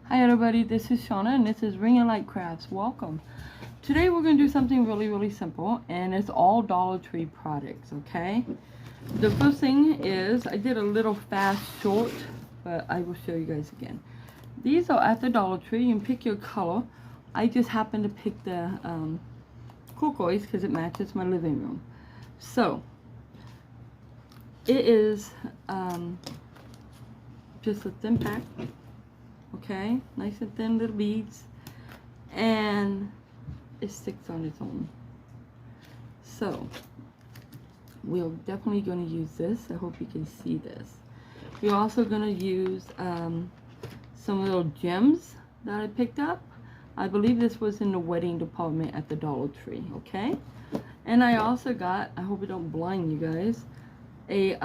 Hi everybody, this is Shauna and this is Ring and Light Crafts. Welcome. Today we're going to do something really simple, and it's all Dollar Tree products, okay? The first thing is, I did a little fast short, but I will show you guys again. These are at the Dollar Tree. You can pick your color. I just happened to pick the turquoise because it matches my living room. So, it is just a thin pack. Okay, nice and thin little beads, and it sticks on its own. So we're definitely going to use this. I hope you can see this. We're also going to use some little gems that I picked up. I believe this was in the wedding department at the Dollar Tree. Okay, and I also got, I hope it don't blind you guys, a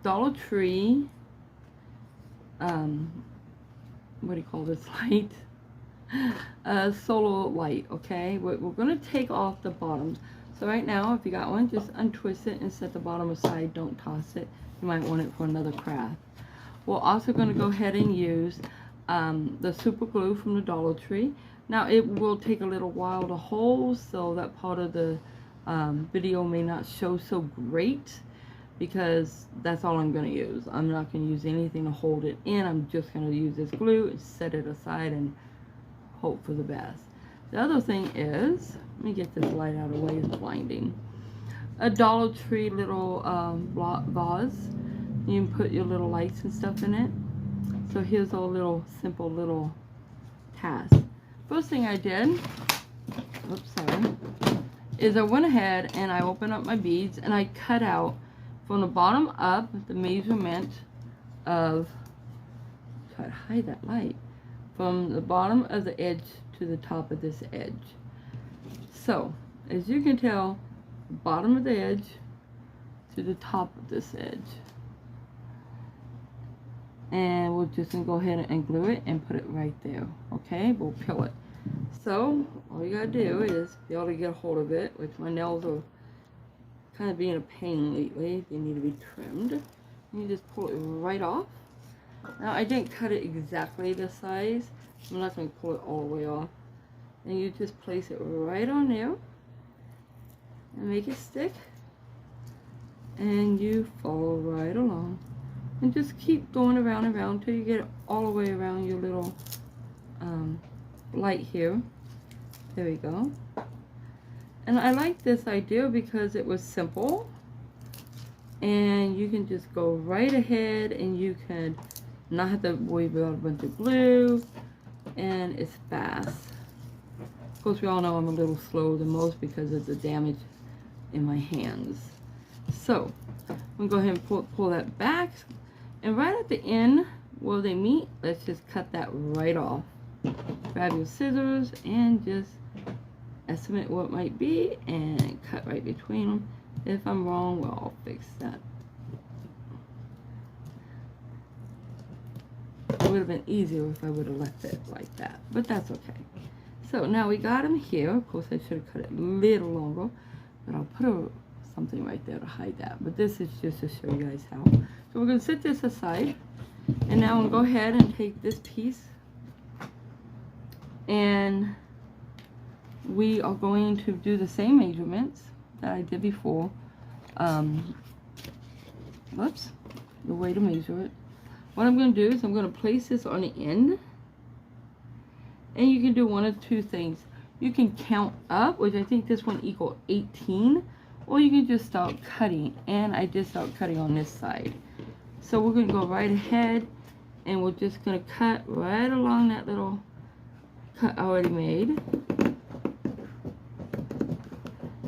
Dollar Tree what do you call this light? Solar light. Okay, we're going to take off the bottoms. So right now, if you got one, just untwist it and set the bottom aside. Don't toss it. You might want it for another craft. We're also going to go ahead and use the super glue from the Dollar Tree. Now it will take a little while to hold, so that part of the video may not show so great, because that's all I'm going to use. I'm not going to use anything to hold it in. I'm just going to use this glue and set it aside and hope for the best. The other thing is, let me get this light out of the way, it's blinding. A Dollar Tree little vase. You can put your little lights and stuff in it. So here's a little simple little task. First thing I did, oops, sorry, is I went ahead and I opened up my beads and I cut out from the bottom up the measurement of, try to hide that light, from the bottom of the edge to the top of this edge. So as you can tell, the bottom of the edge to the top of this edge. And we're just gonna go ahead and glue it and put it right there. Okay, we'll peel it. So all you gotta do is be able to get a hold of it, which my nails are kind of being a pain lately. They need to be trimmed. You just pull it right off. Now I didn't cut it exactly this size. I'm not going to pull it all the way off. And you just place it right on there and make it stick, and you follow right along and just keep going around and around until you get it all the way around your little light here. There we go. And I like this idea because it was simple, and you can just go right ahead and you can not have to worry about a bunch of glue, and it's fast. Of course, we all know I'm a little slower than most because of the damage in my hands. So I'm gonna go ahead and pull that back, and right at the end where they meet, let's just cut that right off. Grab your scissors and just estimate what it might be and cut right between them. If I'm wrong, well, I'll fix that. It would have been easier if I would have left it like that, but that's okay. So now we got them here. Of course, I should have cut it a little longer, but I'll put something right there to hide that. But this is just to show you guys how. So we're going to set this aside, and now I'm going to go ahead and take this piece, and we are going to do the same measurements that I did before. Whoops, the way to measure it. What I'm going to do is I'm going to place this on the end, and you can do one of two things. You can count up, which I think this one equals 18, or you can just start cutting, and I just start cutting on this side. So we're going to go right ahead, and we're just going to cut right along that little cut I already made.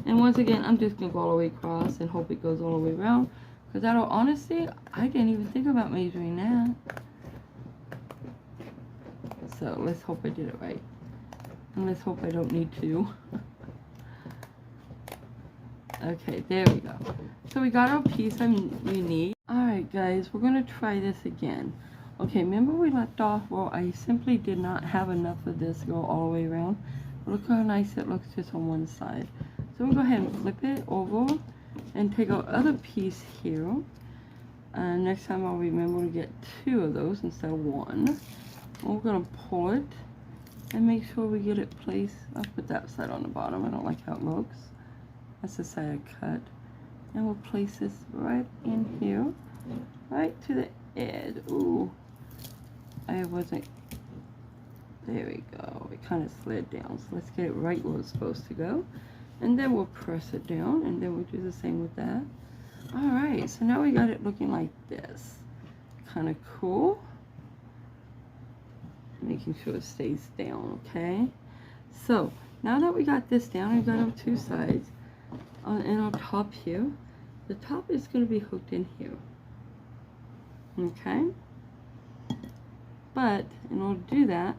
And once again, I'm just going to go all the way across and hope it goes all the way around. Because out of honesty, I didn't even think about measuring that. So let's hope I did it right. And let's hope I don't need to. Okay, there we go. So we got our piece we need. Alright guys, we're going to try this again. Okay, remember we left off where I simply did not have enough of this to go all the way around. Look how nice it looks just on one side. So we'll go ahead and flip it over and take our other piece here. Next time I'll remember to get 2 of those instead of 1. We're going to pull it and make sure we get it placed. I'll put that side on the bottom. I don't like how it looks. That's the side I cut. And we'll place this right in here, right to the edge. Ooh, I wasn't, there we go. It kind of slid down. So let's get it right where it's supposed to go. And then we'll press it down, and then we'll do the same with that. All right, so now we got it looking like this. Kind of cool. Making sure it stays down, okay? So now that we got this down, we've got our two sides. And our top here, the top is going to be hooked in here, okay? But in order to do that,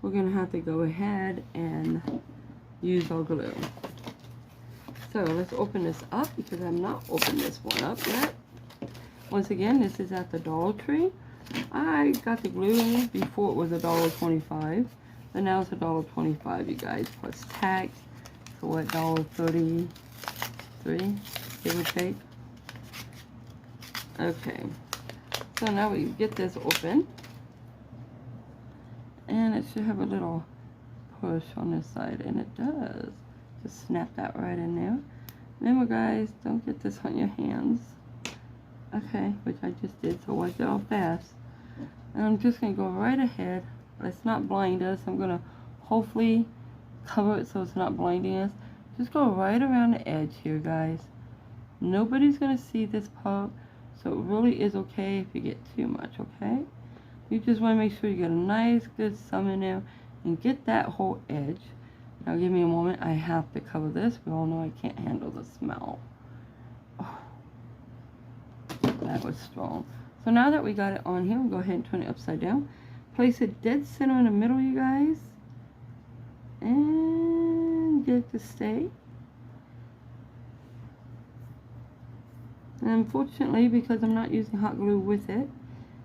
we're going to have to go ahead and use our glue. So let's open this up because I've not opened this one up yet. Once again, this is at the Dollar Tree. I got the glue before it was $1.25, but now it's $1.25, you guys, plus tax. So what, $1.33, give or take. Okay, so now we get this open, and it should have a little push on this side, and it does. Just snap that right in there. Remember, guys, don't get this on your hands. Okay, which I just did, so wipe it off fast. And I'm just going to go right ahead. Let's not blind us. I'm going to hopefully cover it so it's not blinding us. Just go right around the edge here, guys. Nobody's going to see this part, so it really is okay if you get too much, okay? You just want to make sure you get a nice, good sum in there and get that whole edge. Now, give me a moment. I have to cover this. We all know I can't handle the smell. Oh, that was strong. So now that we got it on here, we'll go ahead and turn it upside down. Place it dead center in the middle, you guys. And get it to stay. And unfortunately, because I'm not using hot glue with it,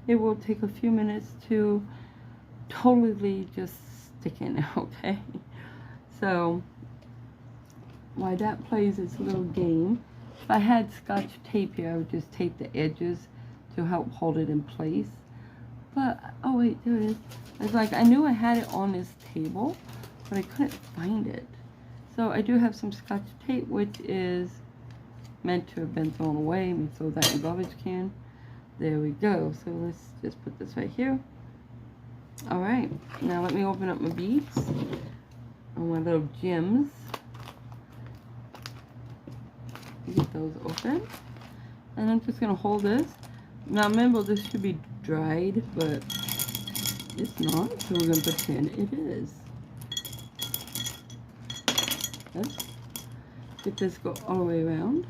it will take a few minutes to totally just stick in, okay? So, while that plays its little game, if I had Scotch tape here, I would just tape the edges to help hold it in place. But, oh wait, there it is. It's like, I knew I had it on this table, but I couldn't find it. So I do have some Scotch tape, which is meant to have been thrown away. Let me throw that in the garbage can. There we go. So let's just put this right here. Alright, now let me open up my beads. My little gems. Get those open. And I'm just going to hold this. Now remember, this should be dried, but it's not, so we're going to pretend it is. Let's get this go all the way around.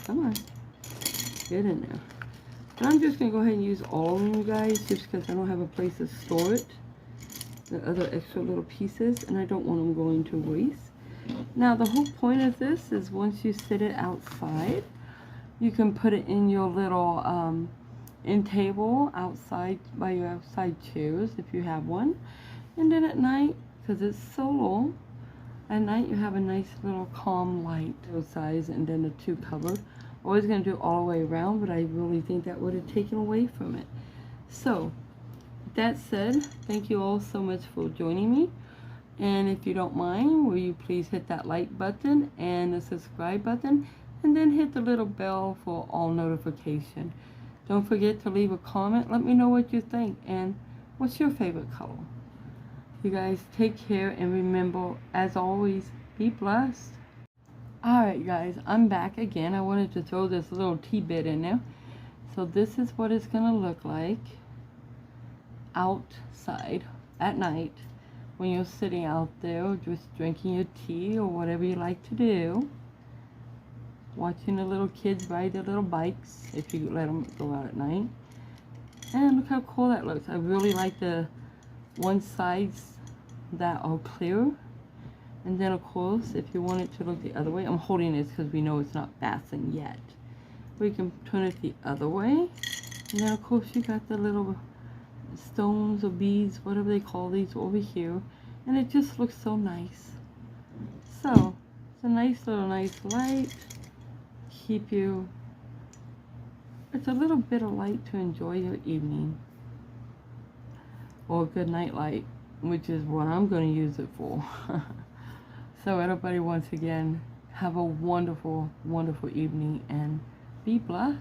Come on. Get in there. And I'm just going to go ahead and use all of them, you guys, just because I don't have a place to store it. The other extra little pieces, and I don't want them going to waste. Now, the whole point of this is once you sit it outside, you can put it in your little end table outside by your outside chairs if you have one. And then at night, because it's so low, at night you have a nice little calm light outside, and then the two covered. Always going to do it all the way around, but I really think that would have taken away from it. So, with that said, thank you all so much for joining me. And if you don't mind, will you please hit that like button and the subscribe button, and then hit the little bell for all notification. Don't forget to leave a comment. Let me know what you think and what's your favorite color. You guys take care, and remember, as always, be blessed. Alright guys, I'm back again. I wanted to throw this little tea bit in there. So this is what it's going to look like outside at night when you're sitting out there just drinking your tea or whatever you like to do. Watching the little kids ride their little bikes if you let them go out at night. And look how cool that looks. I really like the one sides that are clear. And then, of course, if you want it to look the other way, I'm holding this because we know it's not fastened yet. We can turn it the other way. And then, of course, you got the little stones or beads, whatever they call these, over here. And it just looks so nice. So, it's a nice little nice light. Keep you It's a little bit of light to enjoy your evening. Or good night light, which is what I'm going to use it for. So everybody, once again, have a wonderful, wonderful evening and be blessed.